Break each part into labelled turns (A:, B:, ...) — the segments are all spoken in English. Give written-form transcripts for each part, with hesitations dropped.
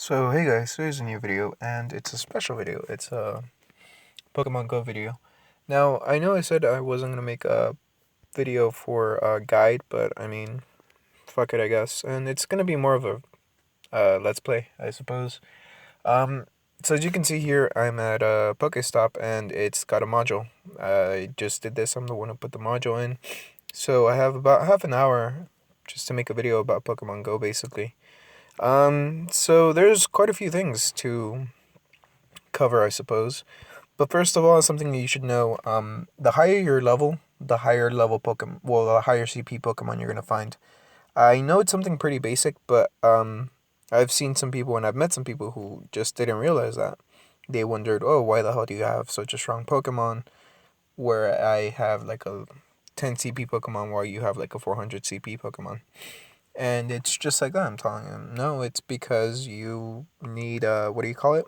A: So hey guys, today's a new video and it's a special video. It's a Pokemon Go video. Now, I know I said I wasn't gonna make a video for a guide, but I mean, fuck it, I guess. And it's gonna be more of a let's play, I suppose. Um, so as you can see here, I'm at a Pokestop and it's got a module. I just did this. I'm the one who put the module in. So I have about half an hour just to make a video about Pokemon Go, basically. So there's quite a few things to cover, I suppose. But first of all, something that you should know, the higher your level, the higher level Pokemon, well, the higher CP Pokemon you're going to find. I know it's something pretty basic, but I've seen some people and I've met some people who just didn't realize that. They wondered, oh, why the hell do you have such a strong Pokemon where I have like a 10 CP Pokemon while you have like a 400 CP Pokemon? And it's just like that. I'm telling them, no, it's because you need, what do you call it?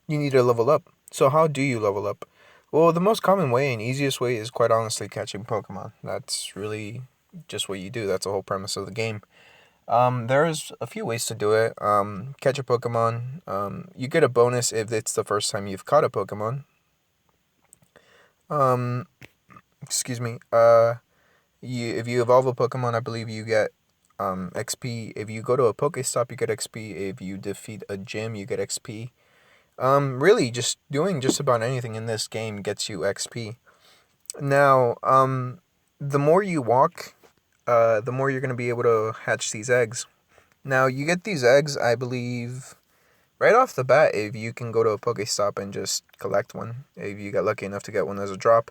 A: You need to level up. So how do you level up? Well, the most common way and easiest way is quite honestly catching Pokemon. That's really just what you do. That's the whole premise of the game. There's a few ways to do it. Catch a Pokemon. You get a bonus if it's the first time you've caught a Pokemon. Um, excuse me. If you evolve a Pokemon, I believe you get XP. If you go to a Pokestop, you get XP. If you defeat a gym, you get XP. Really, just doing just about anything in this game gets you XP. Now, the more you walk, the more you're gonna be able to hatch these eggs. Now, you get these eggs, I believe, right off the bat if you can go to a Pokestop and just collect one, if you get lucky enough to get one as a drop.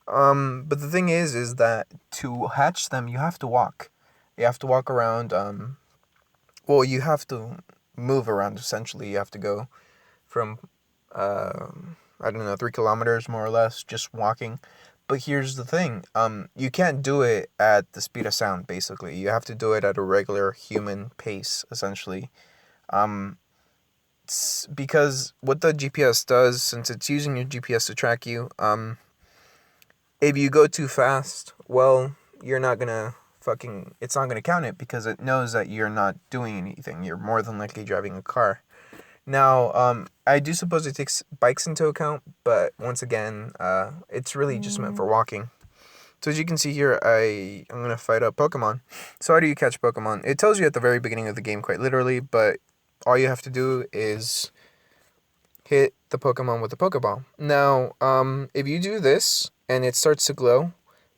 A: But the thing is that to hatch them, you have to walk. You have to walk around, well, you have to move around, essentially. You have to go from I don't know, 3 kilometers more or less, just walking. But here's the thing, you can't do it at the speed of sound, basically. You have to do it at a regular human pace, essentially. Because what the GPS does, since it's using your GPS to track you, if you go too fast, well, you're not gonna it's not gonna count it because it knows that you're not doing anything. You're more than likely driving a car. Now, I do suppose it takes bikes into account, but once again, it's really just meant for walking. So as you can see here, I'm going to fight a Pokemon. So how do you catch Pokemon? It tells you at the very beginning of the game, quite literally, but all you have to do is hit the Pokemon with a Pokeball. Now, if you do this and it starts to glow,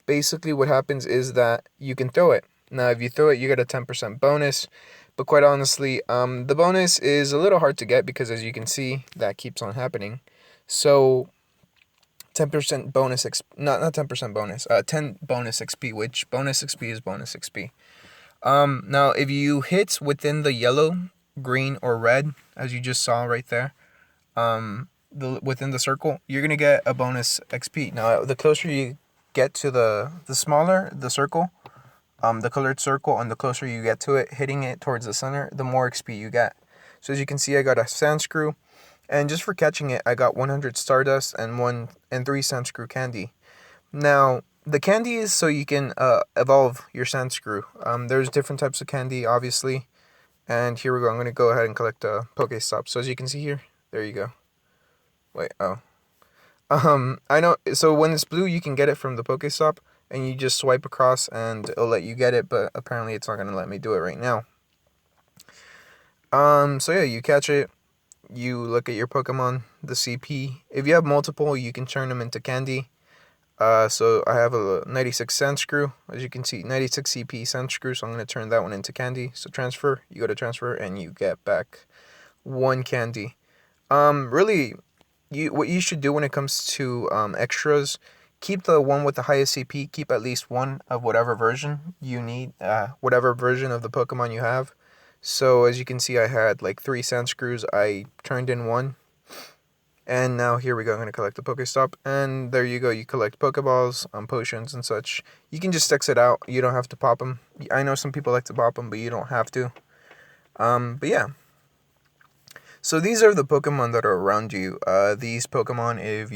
A: basically what happens is that you can throw it. Now, if you throw it, you get a 10% bonus. But quite honestly, the bonus is a little hard to get because, as you can see, that keeps on happening. So 10% bonus, not 10% bonus, 10 bonus XP, which bonus XP is bonus XP. Now, if you hit within the yellow, green, or red, as you just saw right there, within the circle, you're going to get a bonus XP. Now, the closer you get to the smaller the circle, the colored circle, and the closer you get to it, hitting it towards the center, the more XP you get. So as you can see, I got a Sandshrew, and just for catching it, I got 100 Stardust and 3 Sandshrew candy. Now, the candy is so you can evolve your Sandshrew. There's different types of candy, obviously, and here we go. I'm going to go ahead and collect a Pokestop. So as you can see here, there you go. Wait, oh. I know, so when it's blue, you can get it from the Pokestop, and you just swipe across and it'll let you get it, but apparently it's not going to let me do it right now. So yeah, you catch it, you look at your Pokemon, the CP. If you have multiple, you can turn them into candy. So I have a 96 Sandshrew, as you can see, 96 CP Sandshrew, so I'm going to turn that one into candy. So transfer, you go to transfer, and you get back 1 candy. Really, what you should do when it comes to extras, keep the one with the highest CP. Keep at least one of whatever version you need, whatever version of the Pokemon you have. So as you can see, I had like 3 Sandshrews. I turned in 1. And now here we go. I'm going to collect the Pokestop. And there you go. You collect Pokeballs, potions, and such. You can just exit out. You don't have to pop them. I know some people like to pop them, but you don't have to. But yeah. So these are the Pokemon that are around you. These Pokemon, if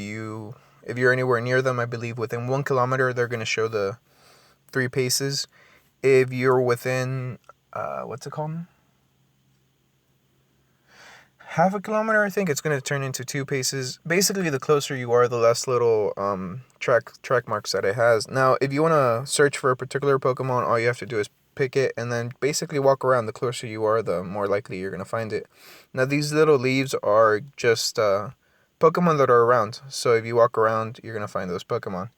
A: you're anywhere near them, I believe within 1 kilometer, they're going to show the 3 paces. If you're within, what's it called? half a kilometer, I think it's going to turn into 2 paces. Basically, the closer you are, the less little track marks that it has. Now, if you want to search for a particular Pokemon, all you have to do is pick it and then basically walk around. The closer you are, the more likely you're going to find it. Now, these little leaves are just Pokemon that are around. So if you walk around, you're going to find those Pokemon.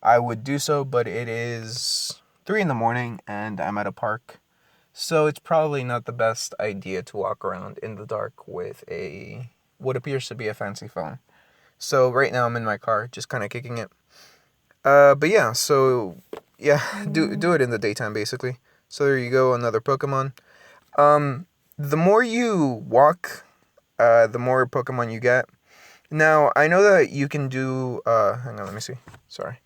A: I would do so, but it is 3 in the morning and I'm at a park. So it's probably not the best idea to walk around in the dark with what appears to be a fancy phone. So right now I'm in my car, just kind of kicking it. But yeah, so yeah, do it in the daytime basically. So there you go, another Pokemon. The more you walk, the more Pokemon you get. Now I know that you can do. Hang on, let me see. Sorry.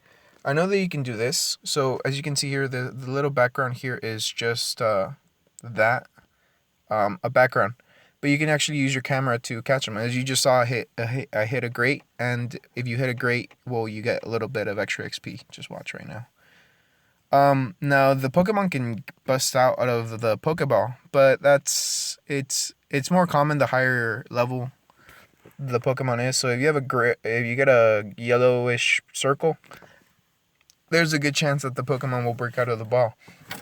A: I know that you can do this. So as you can see here, the little background here is just a background. But you can actually use your camera to catch them. As you just saw, I hit a grate, and if you hit a grate, well, you get a little bit of extra XP. Just watch right now. Now the Pokemon can bust out of the Pokeball, but it's more common the higher level the Pokemon is. So if you get a yellowish circle, there's a good chance that the Pokemon will break out of the ball.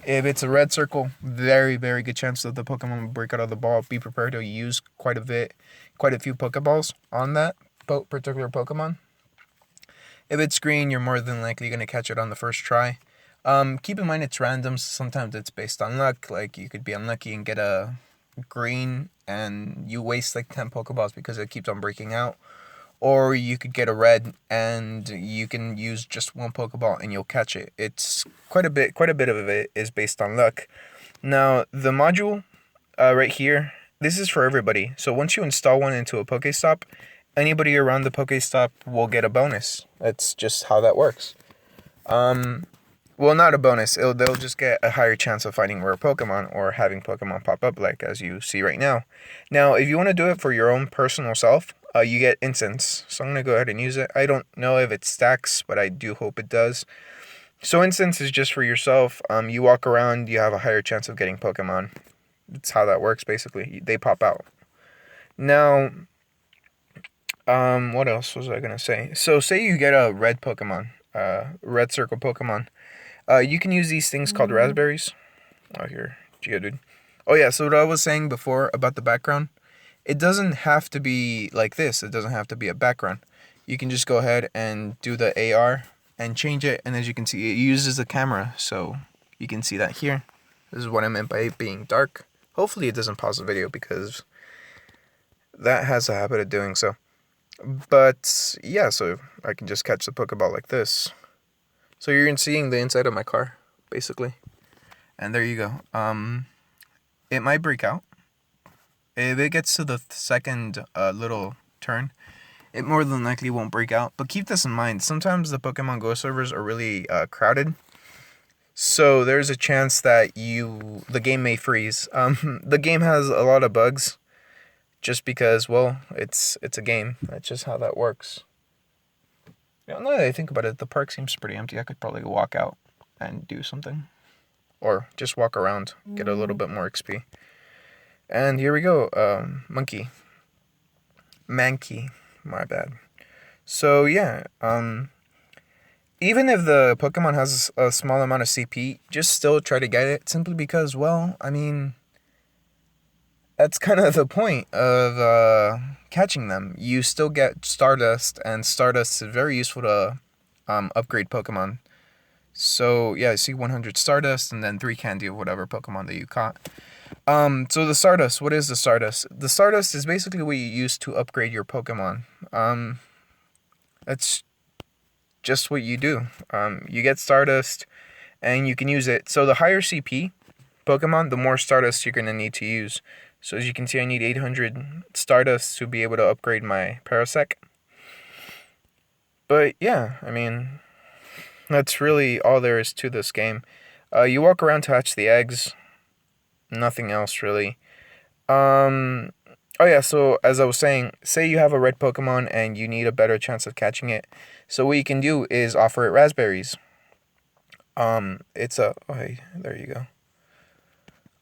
A: If it's a red circle, very, very good chance that the Pokemon will break out of the ball. Be prepared to use quite a few Pokeballs on that particular Pokemon. If it's green, you're more than likely going to catch it on the first try. Keep in mind it's random. Sometimes it's based on luck. Like you could be unlucky and get a green and you waste like 10 Pokeballs because it keeps on breaking out. Or you could get a red and you can use just one Pokeball and you'll catch it. It's quite a bit of it is based on luck. Now, the module right here, this is for everybody. So once you install one into a Pokestop, anybody around the Pokestop will get a bonus. That's just how that works. Well, not a bonus. They'll just get a higher chance of finding rare Pokemon or having Pokemon pop up, like as you see right now. Now, if you want to do it for your own personal self, you get Incense. So I'm going to go ahead and use it. I don't know if it stacks, but I do hope it does. So Incense is just for yourself. You walk around, you have a higher chance of getting Pokemon. That's how that works, basically. They pop out. Now, what else was I going to say? So say you get a red Pokemon, red circle Pokemon. You can use these things called raspberries. Oh, here, Geodude. Oh yeah, so what I was saying before about the background, it doesn't have to be like this. It doesn't have to be a background. You can just go ahead and do the AR and change it, and as you can see, it uses a camera, so you can see that here. This is what I meant by it being dark. Hopefully it doesn't pause the video because that has a habit of doing so. But yeah, so I can just catch the Pokeball like this. So you're seeing the inside of my car, basically. And there you go. It might break out. If it gets to the second little turn, it more than likely won't break out. But keep this in mind. Sometimes the Pokemon Go servers are really crowded. So there's a chance that the game may freeze. The game has a lot of bugs. Just because, well, it's a game. That's just how that works. Yeah, now that I think about it, the park seems pretty empty. I could probably walk out and do something. Or just walk around, get a little bit more XP. And here we go, Mankey, my bad. So yeah, even if the Pokemon has a small amount of CP, just still try to get it, simply because, well, I mean, that's kind of the point of catching them. You still get Stardust, and Stardust is very useful to upgrade Pokemon. So yeah, I see 100 Stardust and then 3 candy of whatever Pokemon that you caught. So the Stardust, what is the Stardust? The Stardust is basically what you use to upgrade your Pokemon. That's just what you do. You get Stardust and you can use it. So the higher CP Pokemon, the more Stardust you're going to need to use. So as you can see, I need 800 Stardust to be able to upgrade my Parasect. But yeah, I mean, that's really all there is to this game. You walk around to hatch the eggs. Nothing else really. Oh yeah, so as I was saying, say you have a red Pokemon and you need a better chance of catching it. So what you can do is offer it raspberries. It's a... Oh, hey, there you go.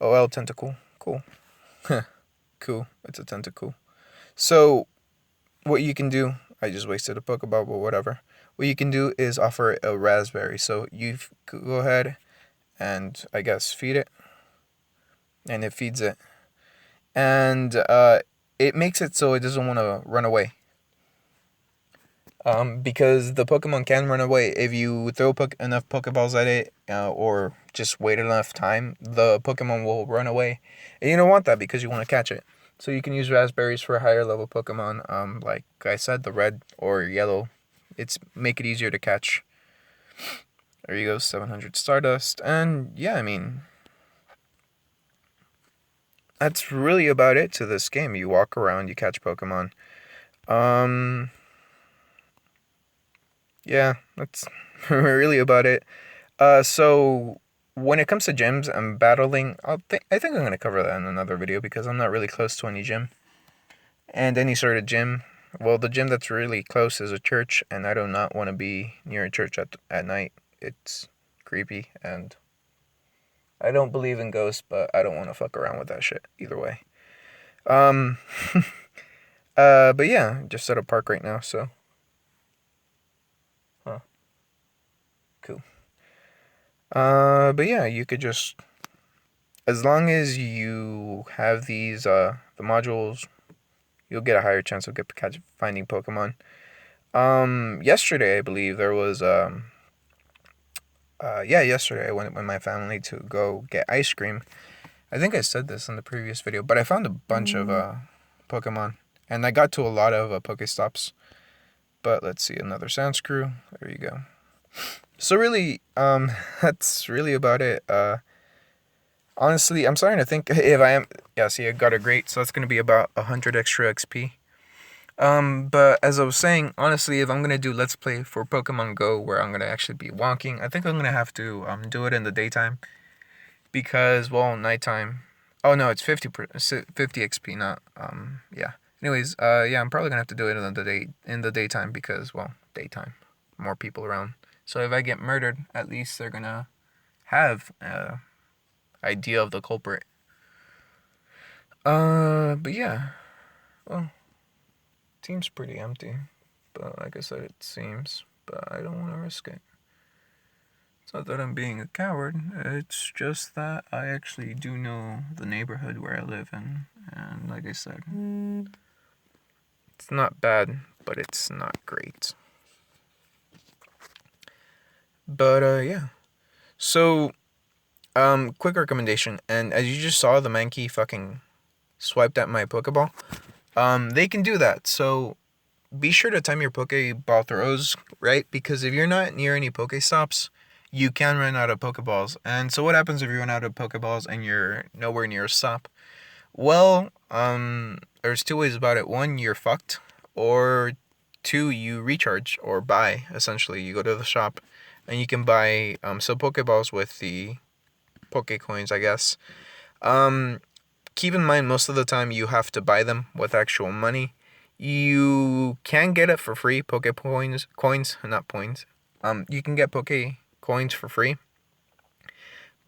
A: OL Tentacool. Cool. Cool. It's a Tentacool. So what you can do, I just wasted a Pokeball, but whatever. What you can do is offer a raspberry. So you go ahead and I guess feed it, and it feeds it, and it makes it so it doesn't want to run away. Because the Pokemon can run away if you throw enough Pokeballs at it, or just wait enough time. The Pokemon will run away, and you don't want that because you want to catch it. So you can use raspberries for higher level Pokemon. Like I said, the red or yellow. It's make it easier to catch. There you go, 700 Stardust, and yeah, I mean, that's really about it to this game. You walk around, you catch Pokemon. Yeah, that's really about it. So when it comes to gyms and battling, I think I'm gonna cover that in another video because I'm not really close to any gym. And any sort of gym. Well, the gym that's really close is a church, and I do not want to be near a church at night. It's creepy, and I don't believe in ghosts, but I don't want to fuck around with that shit either way. Um, but yeah, just at a park right now, so. Huh. Cool. But yeah, you could just, as long as you have these, the modules, you'll get a higher chance of finding Pokemon. Yesterday, I believe, there was, yesterday I went with my family to go get ice cream. I think I said this in the previous video, but I found a bunch of, Pokemon, and I got to a lot of, Pokestops. But let's see, another Sandscrew. There you go. So really, that's really about it. Honestly, I'm starting to think if I am, yeah, see, I got a great, so that's going to be about 100 extra XP. But as I was saying, honestly, if I'm going to do Let's Play for Pokemon Go, where I'm going to actually be walking, I think I'm going to have to, do it in the daytime. Because, well, nighttime, oh no, it's 50 XP, not, yeah. Anyways, yeah, I'm probably going to have to do it in the daytime because, well, daytime, more people around. So if I get murdered, at least they're going to have, idea of the culprit. But yeah, well, seems pretty empty, but like I said, it seems, but I don't want to risk it. It's not that I'm being a coward, it's just that I actually do know the neighborhood where I live in, and like I said, it's not bad, but it's not great. But, yeah. So, quick recommendation, and as you just saw, the Mankey fucking swiped at my Pokeball. They can do that, so be sure to time your Pokeball throws, right? Because if you're not near any Pokestops, you can run out of Pokeballs. And so what happens if you run out of Pokeballs and you're nowhere near a stop? Well, there's two ways about it. One, you're fucked. Or two, you recharge or buy, essentially. You go to the shop and you can buy some Pokeballs with the Pokecoins, I guess. Keep in mind, most of the time you have to buy them with actual money. You can get it for free, Pokecoins, not points. You can get Pokecoins for free,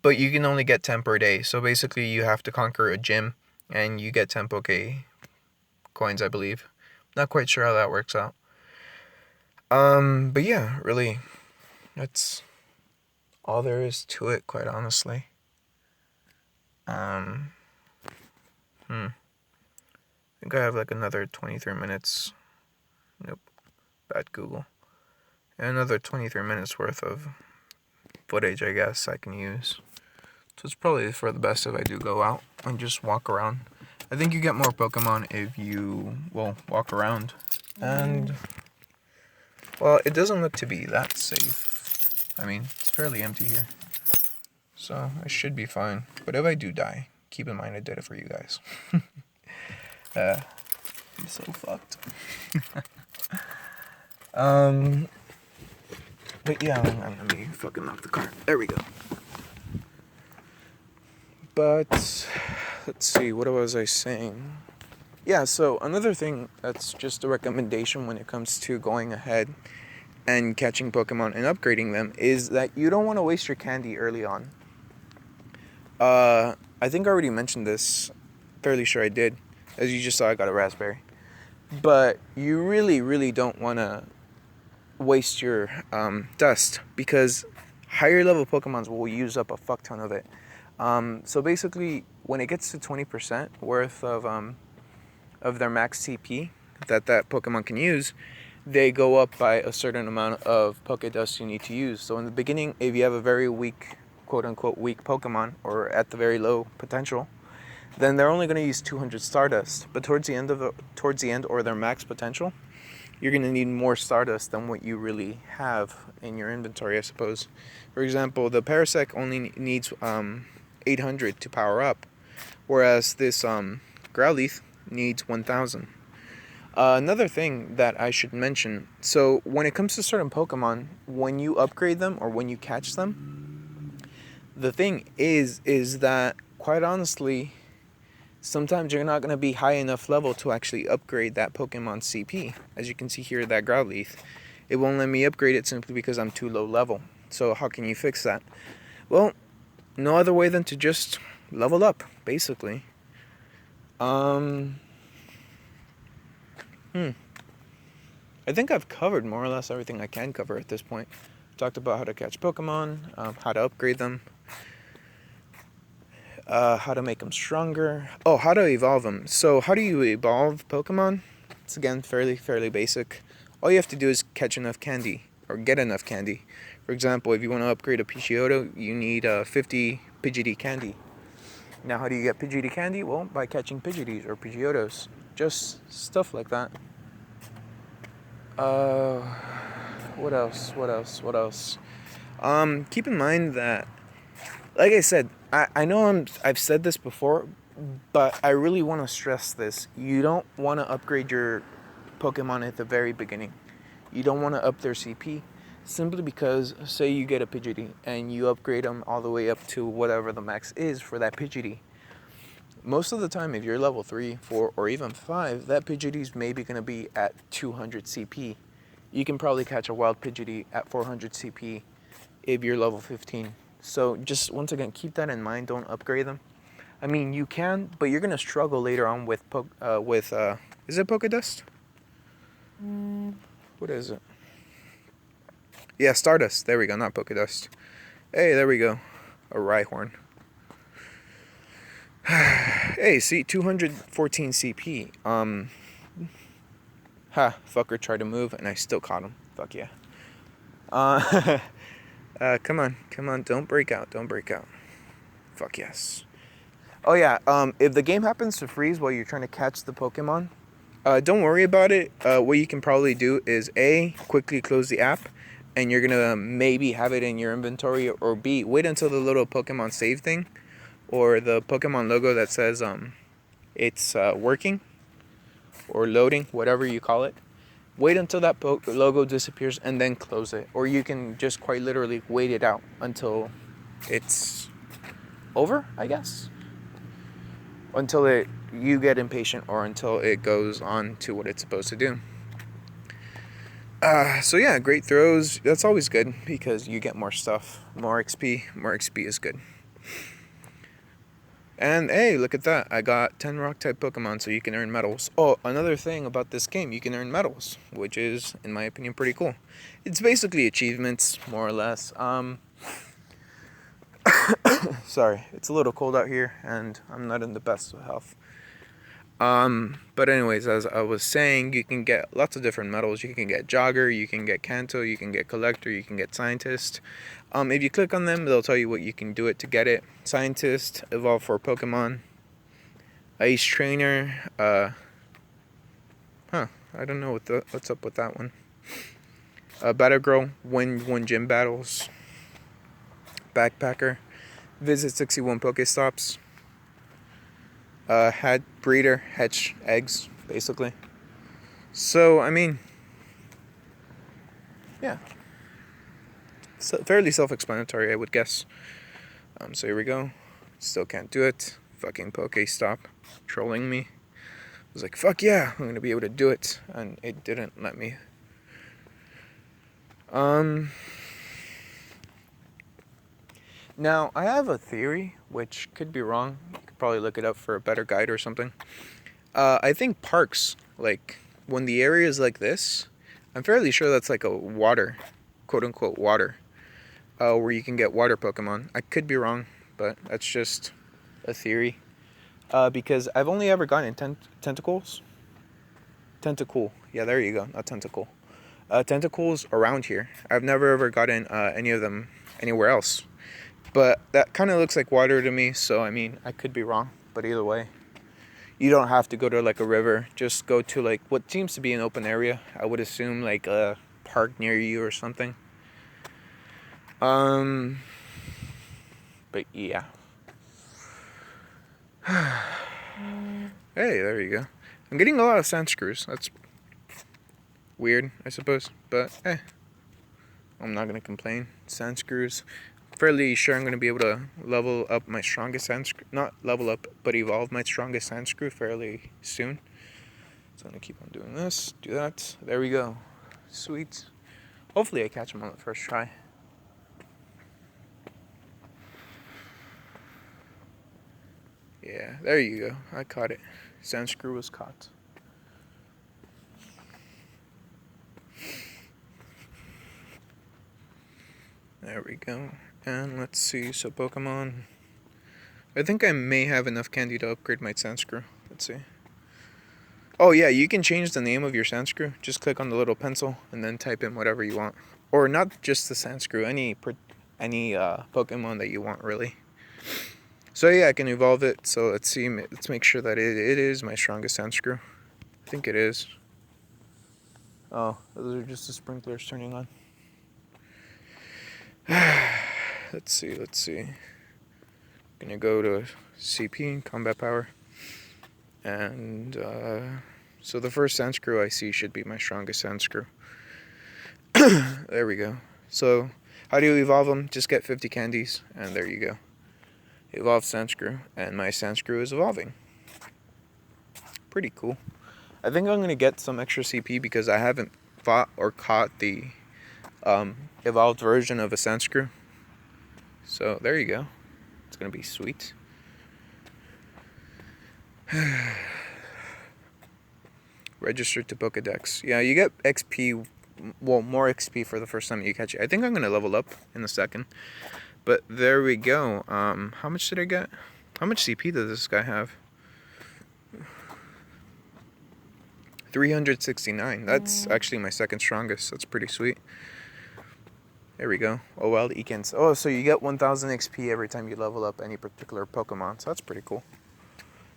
A: but you can only get 10 per day. So basically, you have to conquer a gym, and you get 10 Pokecoins, I believe. Not quite sure how that works out. But yeah, really, that's all there is to it, quite honestly. I think I have like another 23 minutes. Nope. Bad Google. And another 23 minutes worth of footage, I guess, I can use. So it's probably for the best if I do go out and just walk around. I think you get more Pokemon if you, well, walk around. And, well, it doesn't look to be that safe. I mean, it's fairly empty here. So I should be fine. But if I do die, keep in mind I did it for you guys. I'm so fucked. But yeah, let me fucking lock the car. There we go. But let's see, what was I saying? Yeah, so another thing that's just a recommendation when it comes to going ahead and catching Pokemon and upgrading them is that you don't want to waste your candy early on. I think I already mentioned this. Fairly sure I did. As you just saw, I got a raspberry. But you really, really don't want to waste your dust, because higher level Pokemons will use up a fuck ton of it. So basically, when it gets to 20% worth of their max CP that Pokemon can use, they go up by a certain amount of Pokédust you need to use. So in the beginning, if you have a very weak, quote unquote, weak Pokemon, or at the very low potential, then they're only going to use 200 Stardust. But towards the end or their max potential, you're going to need more Stardust than what you really have in your inventory, I suppose. For example, the Parasect only needs 800 to power up, whereas this Growlithe needs 1000. Another thing that I should mention, so when it comes to certain Pokemon, when you upgrade them or when you catch them, the thing is that, quite honestly, sometimes you're not going to be high enough level to actually upgrade that Pokemon's CP. As you can see here, that Growlithe, it won't let me upgrade it simply because I'm too low level. So how can you fix that? Well, no other way than to just level up, basically. I think I've covered more or less everything I can cover at this point. Talked about how to catch Pokemon, how to upgrade them, how to make them stronger. Oh, how to evolve them. So how do you evolve Pokemon? It's again fairly basic. All you have to do is catch enough candy, or get enough candy. For example, if you want to upgrade a Pidgeotto, you need 50 Pidgeotto candy. Now, how do you get Pidgeotto candy? Well, by catching Pidgeottos or Pidgeottos. Just stuff like that. What else? Keep in mind that, like I said, I know I've said this before, but I really want to stress this. You don't want to upgrade your Pokemon at the very beginning. You don't want to up their CP, simply because, say you get a Pidgeotto and you upgrade them all the way up to whatever the max is for that Pidgeotto. Most of the time, if you're level 3, 4, or even 5, that Pidgeotto is maybe going to be at 200 CP. You can probably catch a wild Pidgeotto at 400 CP if you're level 15. So just, once again, keep that in mind. Don't upgrade them. I mean, you can, but you're going to struggle later on with is it Pokédust? What is it? Yeah, Stardust. There we go, not Pokédust. Hey, there we go. A Rhyhorn. Hey, see, 214 CP. Fucker tried to move and I still caught him. Fuck yeah. Come on, don't break out. Fuck yes. Oh yeah, if the game happens to freeze while you're trying to catch the Pokemon, don't worry about it. What you can probably do is A, quickly close the app, and you're gonna maybe have it in your inventory, or B, wait until the little Pokemon save thing, or the Pokemon logo that says it's working, or loading, whatever you call it. Wait until that logo disappears and then close it. Or you can just quite literally wait it out until it's over, I guess. Until you get impatient, or until it goes on to what it's supposed to do. So yeah, great throws. That's always good because you get more stuff. More XP. More XP is good. And hey, look at that. I got 10 rock-type Pokemon, so you can earn medals. Oh, another thing about this game, you can earn medals, which is, in my opinion, pretty cool. It's basically achievements, more or less. Sorry, it's a little cold out here, and I'm not in the best of health. But anyways, as I was saying, you can get lots of different medals. You can get Jogger, you can get Kanto, you can get Collector, you can get Scientist. If you click on them, they'll tell you what you can do it to get it. Scientist, evolve 4 Pokemon. Ice Trainer, I don't know what's up with that one. Battle Girl, win gym battles. Backpacker, visit 61 Pokestops. Had breeder, hatch eggs, basically. So, I mean, yeah. So, fairly self-explanatory, I would guess. So here we go. Still can't do it. Fucking Pokestop trolling me. I was like, fuck yeah, I'm gonna be able to do it. And it didn't let me. Now, I have a theory, which could be wrong. You could probably look it up for a better guide or something. I think parks, like when the area is like this, I'm fairly sure that's like a water, quote unquote water, where you can get water Pokemon. I could be wrong, but that's just a theory. Because I've only ever gotten tentacles. Tentacool. Yeah, there you go. Not tentacle. Tentacles around here. I've never ever gotten any of them anywhere else. But that kind of looks like water to me, so I mean, I could be wrong. But either way, you don't have to go to like a river. Just go to like what seems to be an open area. I would assume like a park near you or something. But yeah. Hey, there you go. I'm getting a lot of Sandscrews. That's weird, I suppose. But, I'm not going to complain. Sandscrews. Fairly sure I'm going to be able to level up my strongest Sandscrew. Not level up, but evolve my strongest Sandscrew fairly soon. So I'm going to keep on doing this. Do that. There we go. Sweet. Hopefully I catch him on the first try. Yeah, there you go. I caught it. Sandscrew was caught. There we go. And let's see. So Pokemon. I think I may have enough candy to upgrade my Sandscrew. Let's see. Oh yeah, you can change the name of your Sandscrew. Just click on the little pencil and then type in whatever you want. Or not just the Sandscrew, any Pokemon that you want really. So yeah, I can evolve it. So let's see. Let's make sure that it is my strongest Sandscrew. I think it is. Oh, those are just the sprinklers turning on. Let's see. Gonna go to CP, Combat Power. And so the first Sandscrew I see should be my strongest Sandscrew. There we go. So how do you evolve them? Just get 50 candies, and there you go. Evolve Sandscrew, and my Sandscrew is evolving. Pretty cool. I think I'm gonna get some extra CP because I haven't fought or caught the evolved version of a Sandscrew. So there you go. It's gonna be sweet. Register to Pokedex. Yeah, you get XP. Well, more XP for the first time you catch it. I think I'm gonna level up in a second. But there we go. How much did I get? How much CP does this guy have? 369. That's actually my second strongest. That's pretty sweet. There we go. Oh, wild Ekans. Oh, so you get 1000 XP every time you level up any particular Pokemon. So that's pretty cool.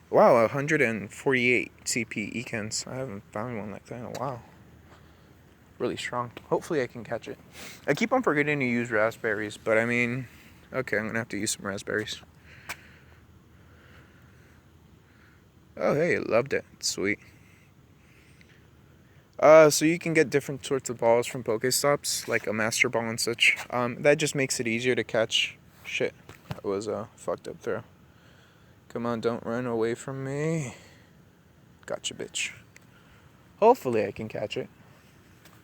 A: Wow, 148 CP Ekans. I haven't found one like that in a while. Really strong. Hopefully I can catch it. I keep on forgetting to use raspberries, but I mean, okay, I'm going to have to use some raspberries. Oh, hey, loved it. Sweet. So you can get different sorts of balls from Pokestops, like a Master Ball and such. That just makes it easier to catch. Shit, that was a fucked up throw. Come on, don't run away from me. Gotcha, bitch. Hopefully I can catch it.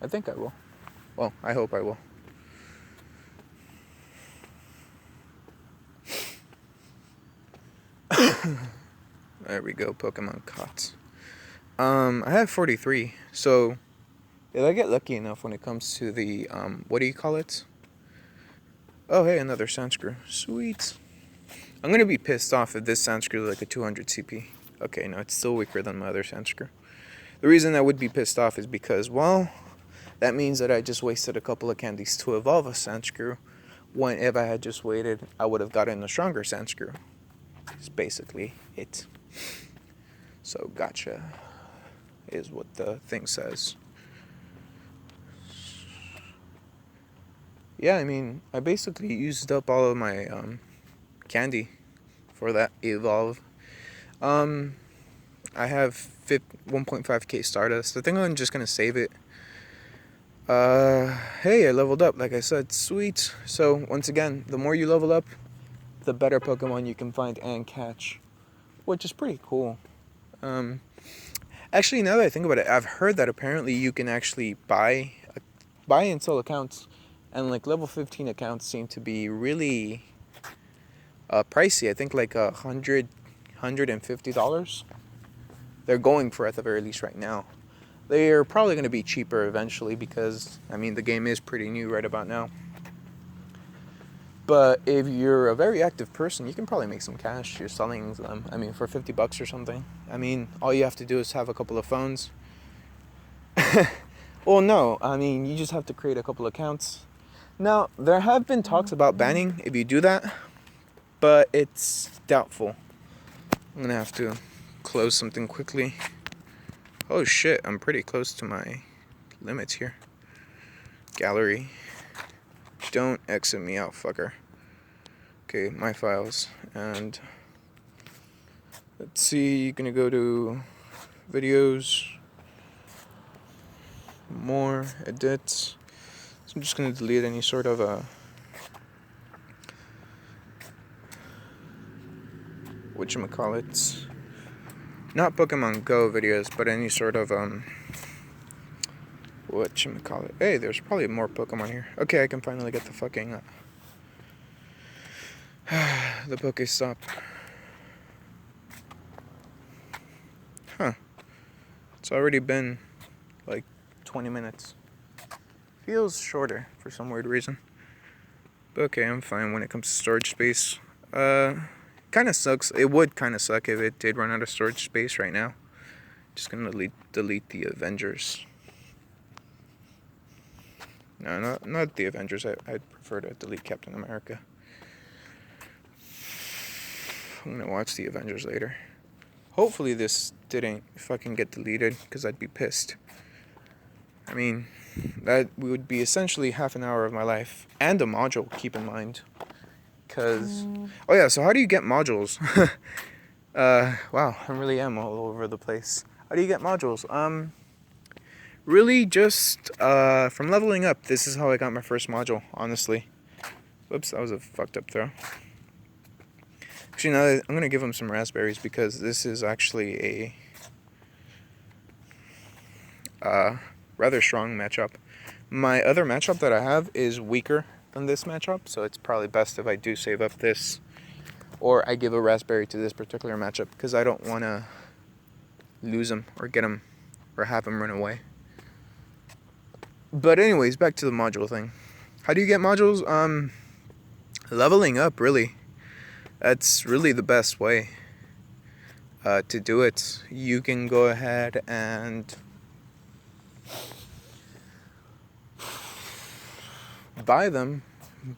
A: I think I will. Well, I hope I will. There we go, Pokemon caught. I have 43, so did I get lucky enough when it comes to the, what do you call it? Oh, hey, another Sandscrew. Sweet. I'm going to be pissed off if this Sandscrew is like a 200 CP. Okay, no, it's still weaker than my other Sandscrew. The reason I would be pissed off is because, well, that means that I just wasted a couple of candies to evolve a Sandscrew, when if I had just waited, I would have gotten a stronger Sandscrew. It's basically it. So, gotcha, is what the thing says. Yeah, I mean, I basically used up all of my candy for that evolve. I have 1.5k Stardust. I think I'm just gonna save it. Hey, I leveled up, like I said. Sweet. So once again, the more you level up, the better Pokemon you can find and catch, which is pretty cool. Actually, now that I think about it, I've heard that apparently you can actually buy and sell accounts, and like level 15 accounts seem to be really pricey. I think like $150. They're going for at the very least right now. They are probably going to be cheaper eventually because, I mean, the game is pretty new right about now. But if you're a very active person, you can probably make some cash. You're selling them, I mean, for $50 or something. I mean, all you have to do is have a couple of phones. Well, no, I mean, you just have to create a couple accounts. Now, there have been talks about banning if you do that, but it's doubtful. I'm gonna have to close something quickly. Oh shit, I'm pretty close to my limits here. Gallery. Don't exit me out, fucker. Okay, my files. And let's see, you're gonna go to videos, more, edit. So I'm just gonna delete any sort of whatchamacallit, not Pokemon Go videos, but any sort of whatchamacallit. Hey, there's probably more Pokemon here. Okay, I can finally get the fucking the Pokestop. Huh. It's already been like 20 minutes. Feels shorter for some weird reason. But okay, I'm fine when it comes to storage space. Kind of sucks. It would kind of suck if it did run out of storage space right now. Just gonna delete the Avengers. No, not the Avengers. I'd prefer to delete Captain America. I'm gonna watch the Avengers later. Hopefully this didn't fucking get deleted, because I'd be pissed. I mean, that would be essentially half an hour of my life. And a module, keep in mind. Because, oh yeah, so how do you get modules? Wow, I really am all over the place. How do you get modules? Really just, from leveling up, this is how I got my first module, honestly. Whoops, that was a fucked up throw. Actually, now I'm going to give him some raspberries because this is actually a rather strong matchup. My other matchup that I have is weaker than this matchup, so it's probably best if I do save up this, or I give a raspberry to this particular matchup because I don't want to lose him or get him or have him run away. But anyways, back to the module thing. How do you get modules? Leveling up, really. That's really the best way to do it. You can go ahead and buy them,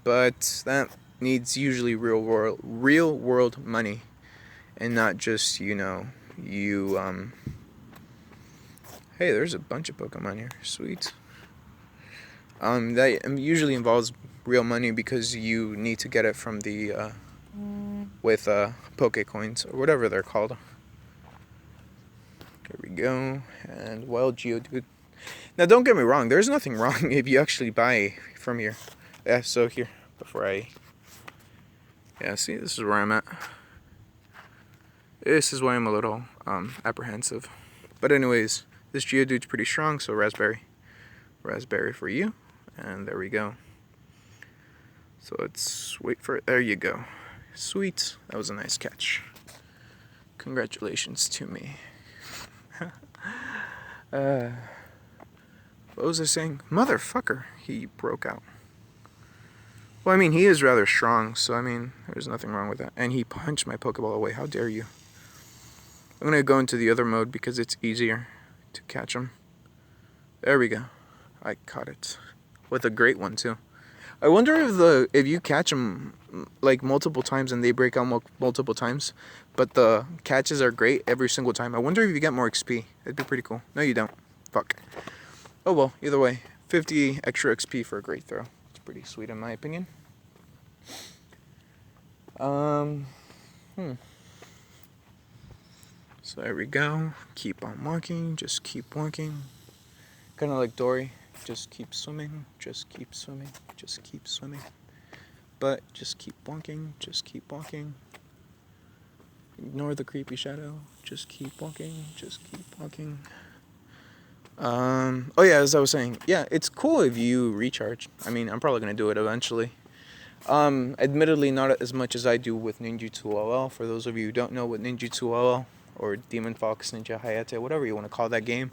A: but that needs usually real world money, and not just, you know, hey, there's a bunch of Pokemon here. Sweet. That usually involves real money because you need to get it from the with Pokecoins or whatever they're called. There we go. And Wild Geodude. Now, don't get me wrong. There's nothing wrong if you actually buy from here. Yeah, so here, before I... Yeah, see, this is where I'm at. This is why I'm a little apprehensive. But anyways, this Geodude's pretty strong, so raspberry. Raspberry for you. And there we go. So let's wait for it. There you go. Sweet. That was a nice catch. Congratulations to me. What was I saying? Motherfucker. He broke out. Well, I mean, he is rather strong, so I mean, there's nothing wrong with that. And he punched my Pokeball away. How dare you? I'm going to go into the other mode because it's easier to catch him. There we go. I caught it. With a great one, too. I wonder if you catch them like multiple times and they break out multiple times, but the catches are great every single time. I wonder if you get more XP. That'd be pretty cool. No, you don't. Fuck. Oh well, either way, 50 extra XP for a great throw. It's pretty sweet in my opinion. So there we go. Keep on walking. Just keep walking. Kind of like Dory. Just keep swimming, just keep swimming, just keep swimming. But just keep walking, just keep walking. Ignore the creepy shadow. Just keep walking, just keep walking. Oh yeah, as I was saying, yeah, it's cool if you recharge. I mean, I'm probably gonna do it eventually. Admittedly, not as much as I do with Ninjutsu LL. For those of you who don't know what Ninjutsu LL or Demon Fox Ninja Hayate, whatever you want to call that game.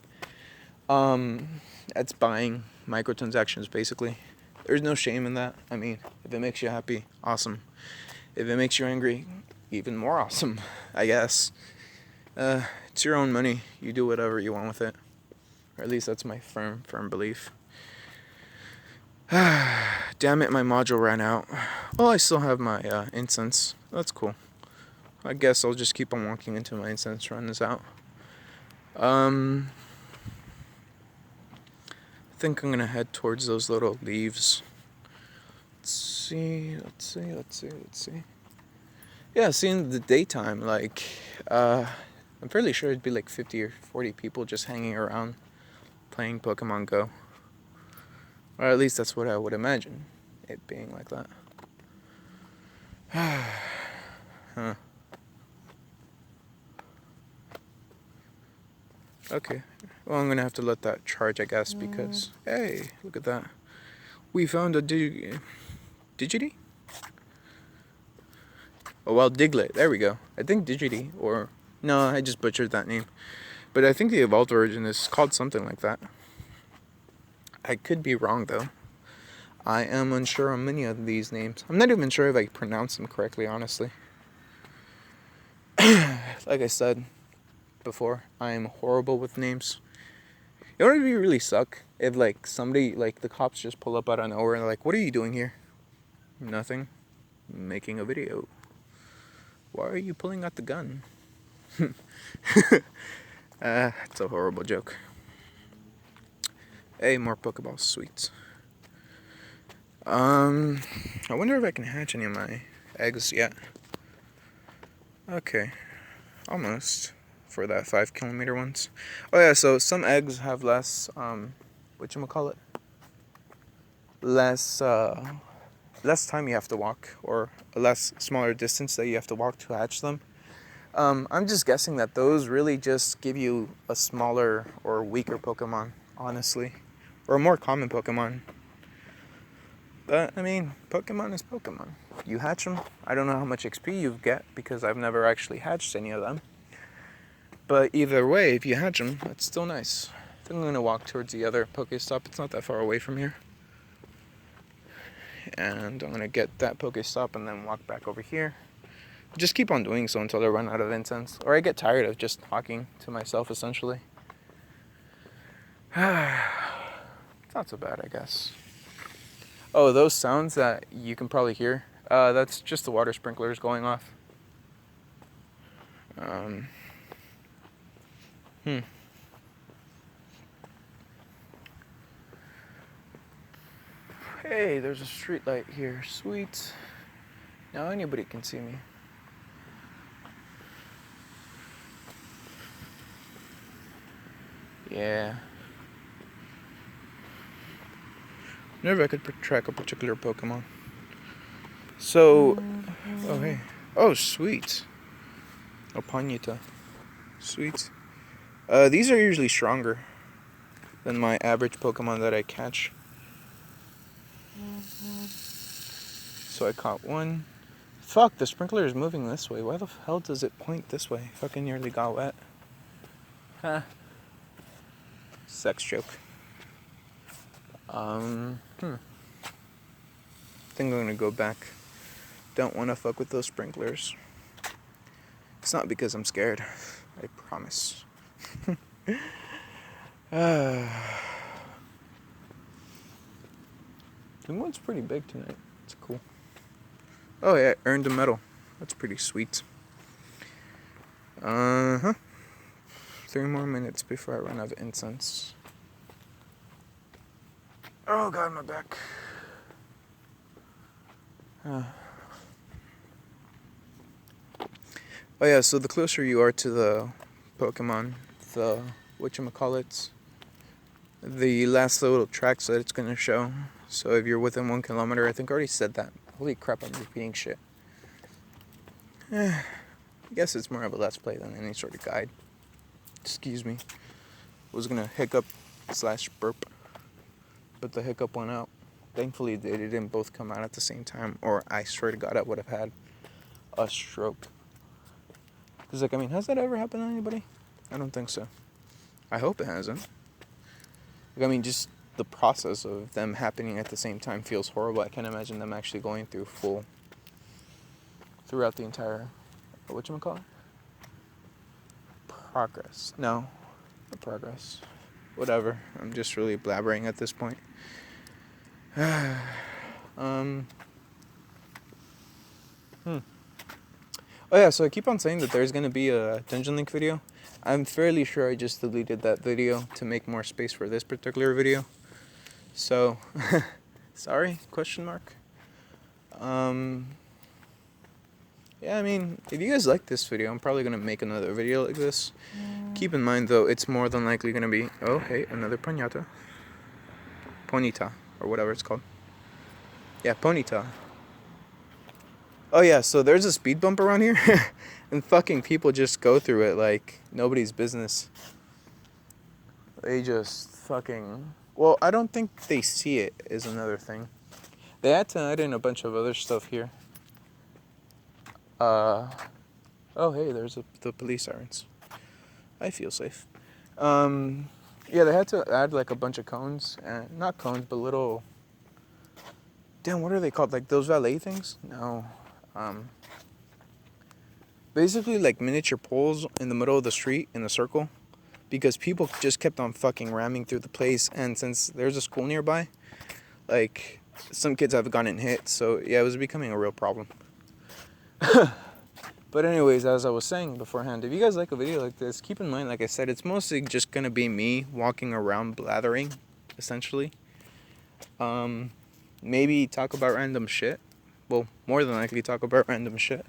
A: That's buying microtransactions, basically. There's no shame in that. I mean, if it makes you happy, awesome. If it makes you angry, even more awesome, I guess. It's your own money. You do whatever you want with it. Or at least that's my firm belief. Damn it, my module ran out. Well, I still have my incense. That's cool. I guess I'll just keep on walking until my incense runs out. I think I'm gonna head towards those little leaves. Let's see. Yeah, see, in the daytime, like, I'm fairly sure it'd be like 50 or 40 people just hanging around playing Pokemon Go. Or at least that's what I would imagine it being like that. Huh. Okay. Well, I'm gonna have to let that charge, I guess, because, hey, look at that. We found a Digity? Oh, well, Diglett. There we go. I think Digity, or... No, I just butchered that name. But I think the evolved version is called something like that. I could be wrong, though. I am unsure on many of these names. I'm not even sure if I pronounce them correctly, honestly. Like I said before, I am horrible with names. It would really suck if, like, somebody, like, the cops just pull up out of nowhere and they're like, what are you doing here? Nothing. Making a video. Why are you pulling out the gun? It's a horrible joke. Hey, more Pokeball sweets. I wonder if I can hatch any of my eggs yet. Okay. Almost. For that 5 kilometer ones. Oh yeah, so some eggs have less, whatchamacallit? Less time you have to walk, or a less smaller distance that you have to walk to hatch them. I'm just guessing that those really just give you a smaller or weaker Pokemon, honestly. Or a more common Pokemon. But, I mean, Pokemon is Pokemon. You hatch them. I don't know how much XP you get, because I've never actually hatched any of them. But either way, if you hatch them, that's still nice. I think I'm going to walk towards the other Pokestop. It's not that far away from here. And I'm going to get that Pokestop and then walk back over here. Just keep on doing so until I run out of incense. Or I get tired of just talking to myself, essentially. It's not so bad, I guess. Oh, those sounds that you can probably hear, that's just the water sprinklers going off. Hey, there's a street light here. Sweet. Now anybody can see me. Yeah. Whenever I could track a particular Pokemon. So, oh hey. Oh, sweet. Oh, Ponyta. Sweet. These are usually stronger than my average Pokemon that I catch. So I caught one. Fuck, the sprinkler is moving this way. Why the hell does it point this way? Fucking nearly got wet. Huh. Sex joke. I think I'm gonna go back. Don't wanna fuck with those sprinklers. It's not because I'm scared. I promise. The moon's pretty big tonight. It's cool. Oh yeah, earned a medal. That's pretty sweet. 3 more minutes before I run out of incense. Oh god, my back. Oh yeah, so the closer you are to the Pokemon, the whatchamacallits, the last little tracks that it's gonna show. So if you're within 1 kilometer, I think I already said that. Holy crap, I'm repeating shit. I guess it's more of a let's play than any sort of guide. Excuse me. I was gonna hiccup / burp, but the hiccup went out. Thankfully, they didn't both come out at the same time, or I swear to God, I would have had a stroke. Because, like, I mean, has that ever happened to anybody? I don't think so. I hope it hasn't. Like, I mean, just the process of them happening at the same time feels horrible. I can't imagine them actually going throughout the entire, whatchamacallit? Progress. No, not progress. Whatever. I'm just really blabbering at this point. Oh yeah, so I keep on saying that there's gonna be a Dungeon Link video. I'm fairly sure I just deleted that video to make more space for this particular video. So, sorry, question mark. Yeah, I mean, if you guys like this video, I'm probably gonna make another video like this. Keep in mind though, it's more than likely gonna be, oh hey, another Ponita, or whatever it's called. Yeah, Ponita. Oh yeah, so there's a speed bump around here, and fucking people just go through it like nobody's business. They just fucking... Well, I don't think they see it is another thing. They had to add in a bunch of other stuff here. Oh hey, there's the police sirens. I feel safe. Yeah, they had to add like a bunch of cones, and not cones, but little... Damn, what are they called? Like those valet things? No. Basically like miniature poles in the middle of the street in a circle, because people just kept on fucking ramming through the place, and since there's a school nearby, like some kids have gotten hit, so yeah, it was becoming a real problem. But anyways, as I was saying beforehand, if you guys like a video like this, keep in mind, like I said, it's mostly just gonna be me walking around blathering, essentially. Maybe talk about random shit. Well, more than likely talk about random shit.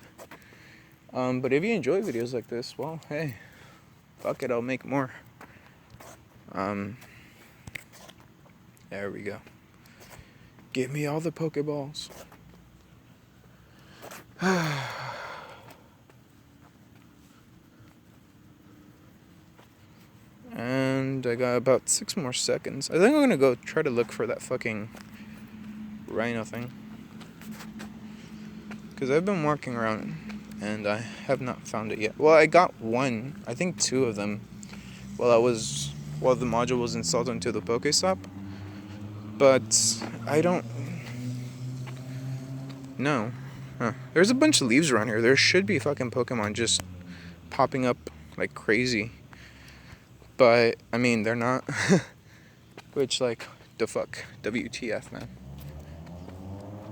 A: But if you enjoy videos like this, well, hey, fuck it, I'll make more. There we go. Give me all the Pokeballs. And I got about 6 more seconds. I think I'm gonna go try to look for that fucking rhino thing. Because I've been walking around and I have not found it yet. Well, I got one, I think 2 of them, while the module was installed into the Pokestop. But I don't know. Huh. There's a bunch of leaves around here. There should be fucking Pokemon just popping up like crazy. But, I mean, they're not. Which, like, the fuck? WTF, man.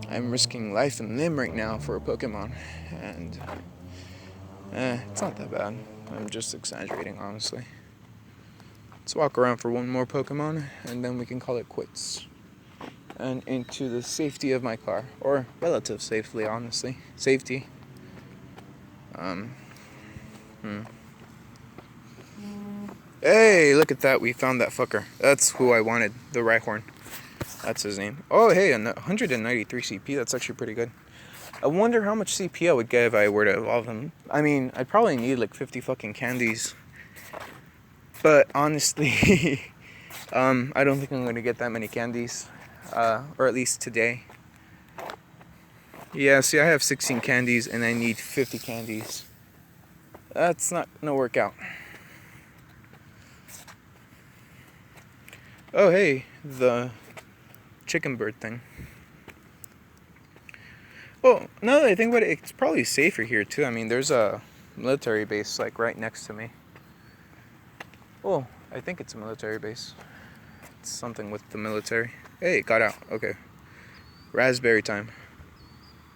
A: I'm risking life and limb right now for a Pokemon. And, it's not that bad. I'm just exaggerating, honestly. Let's walk around for one more Pokemon, and then we can call it quits. And into the safety of my car. Or relative safely, honestly. Safety. Hey, look at that. We found that fucker. That's who I wanted. The Rhyhorn. That's his name. Oh, hey, 193 CP. That's actually pretty good. I wonder how much CP I would get if I were to evolve him. I mean, I'd probably need like 50 fucking candies. But honestly, I don't think I'm going to get that many candies. Or at least today. Yeah, see, I have 16 candies and I need 50 candies. That's not going to work out. Oh, hey, the chicken bird thing. Well, now that I think about it, it's probably safer here, too. I mean, there's a military base, like, right next to me. Oh, I think it's a military base. It's something with the military. Hey, it got out. Okay. Raspberry time.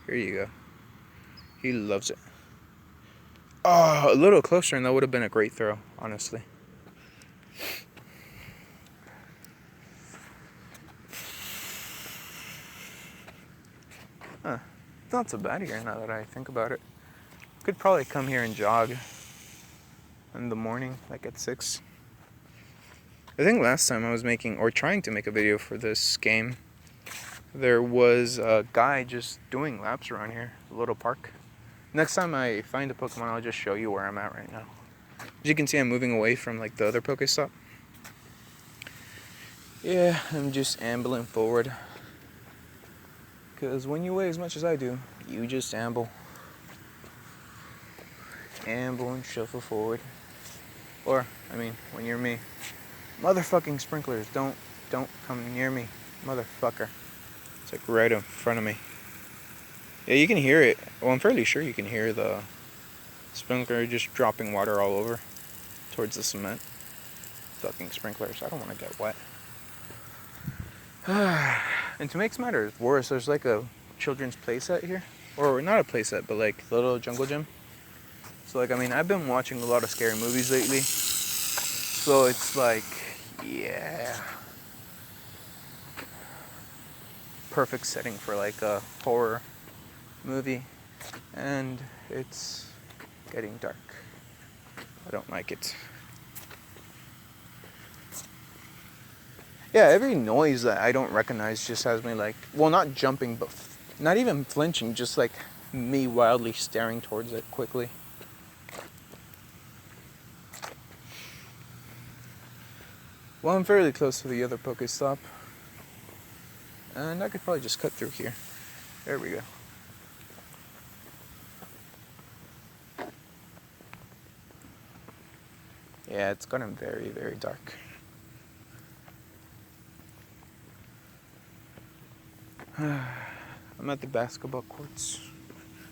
A: Here you go. He loves it. Oh, a little closer, and that would have been a great throw, honestly. Huh. It's not so bad here now that I think about it. Could probably come here and jog in the morning, like at 6. I think last time I was trying to make a video for this game, there was a guy just doing laps around here, a little park. Next time I find a Pokemon, I'll just show you where I'm at right now. As you can see, I'm moving away from like the other Pokestop. Yeah, I'm just ambling forward. Because when you weigh as much as I do, you just amble. Amble and shuffle forward. Or, I mean, when you're me. Motherfucking sprinklers, don't come near me, motherfucker. It's like right in front of me. Yeah, you can hear it. Well, I'm fairly sure you can hear the sprinkler just dropping water all over towards the cement. Fucking sprinklers, I don't want to get wet. And to make matters worse, there's like a children's playset here. Or not a playset, but like the little jungle gym. So like, I mean, I've been watching a lot of scary movies lately. So it's like, yeah. Perfect setting for like a horror movie. And it's getting dark. I don't like it. Yeah, every noise that I don't recognize just has me like, well, not jumping, but not even flinching, just like me wildly staring towards it quickly. Well, I'm fairly close to the other Pokestop, and I could probably just cut through here. There we go. Yeah, it's gotten very, very dark. I'm at the basketball courts.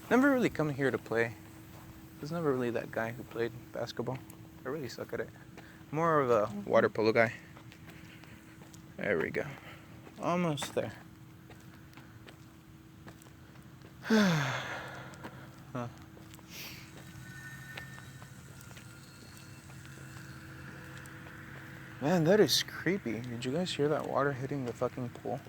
A: Never really come here to play. I was never really that guy who played basketball. I really suck at it. More of a water polo guy. There we go. Almost there. Huh. Man, that is creepy. Did you guys hear that water hitting the fucking pool?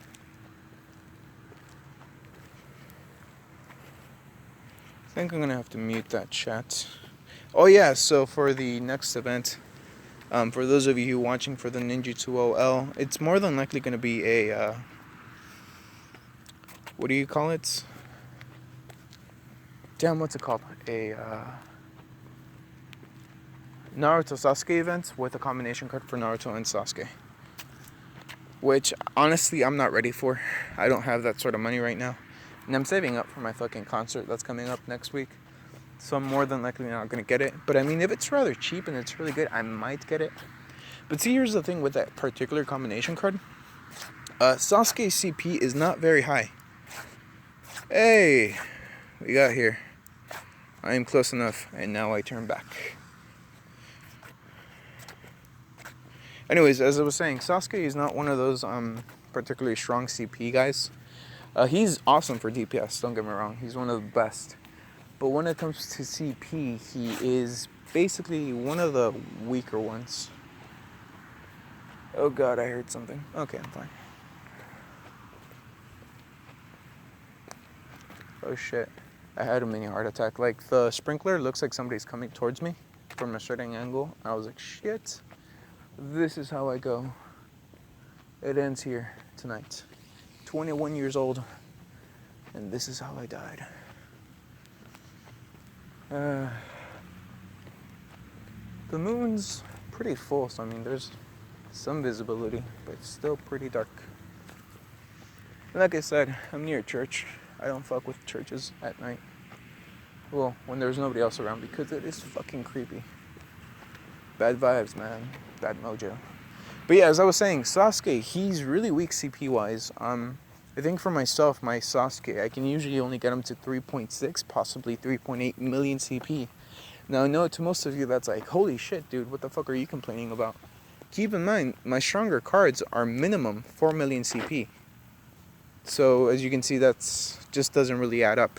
A: I think I'm gonna have to mute that chat. Oh yeah, so for the next event, for those of you watching for the Ninja 2OL, it's more than likely gonna be a, what do you call it? Damn, what's it called? A Naruto Sasuke event with a combination card for Naruto and Sasuke. Which, honestly, I'm not ready for. I don't have that sort of money right now. And I'm saving up for my fucking concert that's coming up next week. So I'm more than likely not going to get it. But I mean, if it's rather cheap and it's really good, I might get it. But see, here's the thing with that particular combination card. Sasuke CP is not very high. Hey, we got here. I am close enough, and now I turn back. Anyways, as I was saying, Sasuke is not one of those particularly strong CP guys. He's awesome for DPS, don't get me wrong. He's one of the best. But when it comes to CP, he is basically one of the weaker ones. Oh god, I heard something. Okay, I'm fine. Oh shit. I had a mini heart attack. Like, the sprinkler looks like somebody's coming towards me from a certain angle. I was like, shit. This is how I go. It ends here tonight. 21 years old, and this is how I died. The moon's pretty full, so I mean, there's some visibility, but it's still pretty dark. And like I said, I'm near a church. I don't fuck with churches at night. Well, when there's nobody else around, because it is fucking creepy. Bad vibes, man. Bad mojo. But yeah, as I was saying, Sasuke, he's really weak CP-wise. I think for myself, my Sasuke, I can usually only get him to 3.6, possibly 3.8 million CP. Now, I know to most of you that's like, holy shit, dude, what the fuck are you complaining about? Keep in mind, my stronger cards are minimum 4 million CP. So, as you can see, that's just doesn't really add up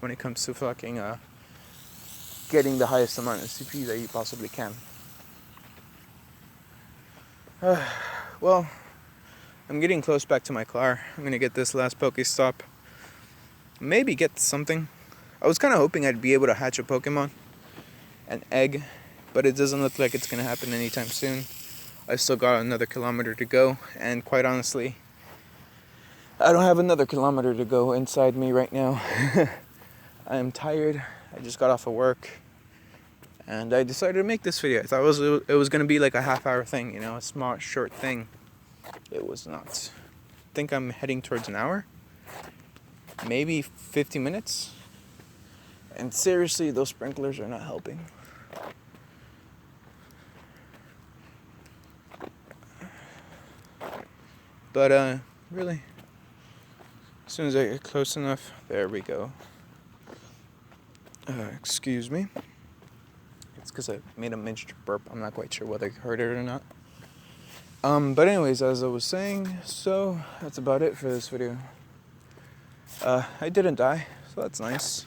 A: when it comes to fucking getting the highest amount of CP that you possibly can. Well, I'm getting close back to my car. I'm gonna get this last Pokestop. Maybe get something. I was kind of hoping I'd be able to hatch a Pokemon, an egg, but it doesn't look like it's gonna happen anytime soon. I still got another kilometer to go, and quite honestly, I don't have another kilometer to go inside me right now. I am tired. I just got off of work, and I decided to make this video. I thought it was gonna be like a half-hour thing, you know, a small, short thing. It was not. I think I'm heading towards an hour, maybe 50 minutes. And seriously, those sprinklers are not helping. But really, as soon as I get close enough, there we go. Excuse me. It's because I made a miniature burp. I'm not quite sure whether you heard it or not. But anyways, as I was saying, so that's about it for this video. I didn't die, so that's nice.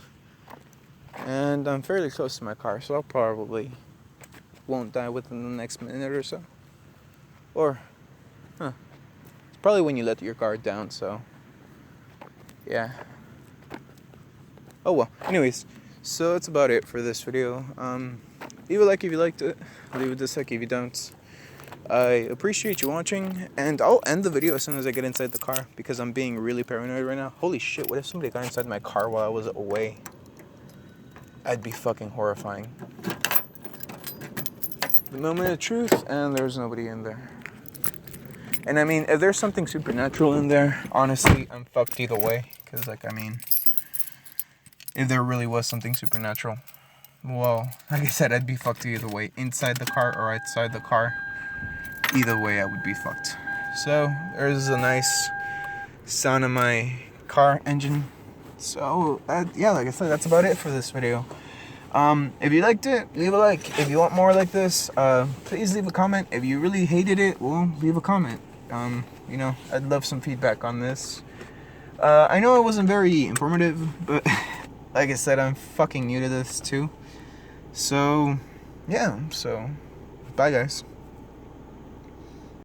A: And I'm fairly close to my car, so I'll probably won't die within the next minute or so. Or, it's probably when you let your guard down, so yeah. Oh well, anyways, so that's about it for this video. Leave a like if you liked it, leave a dislike if you don't. I appreciate you watching, and I'll end the video as soon as I get inside the car, because I'm being really paranoid right now. Holy shit, what if somebody got inside my car while I was away? That'd be fucking horrifying. The moment of truth, and there's nobody in there. And I mean, if there's something supernatural in there, honestly, I'm fucked either way. Because, like, I mean, if there really was something supernatural, well, like I said, I'd be fucked either way. Inside the car or outside the car. Either way, I would be fucked. So, there's a nice sound of my car engine. So, yeah, like I said, that's about it for this video. If you liked it, leave a like. If you want more like this, please leave a comment. If you really hated it, well, leave a comment. You know, I'd love some feedback on this. I know it wasn't very informative, but like I said, I'm fucking new to this too. So, yeah, so, bye guys.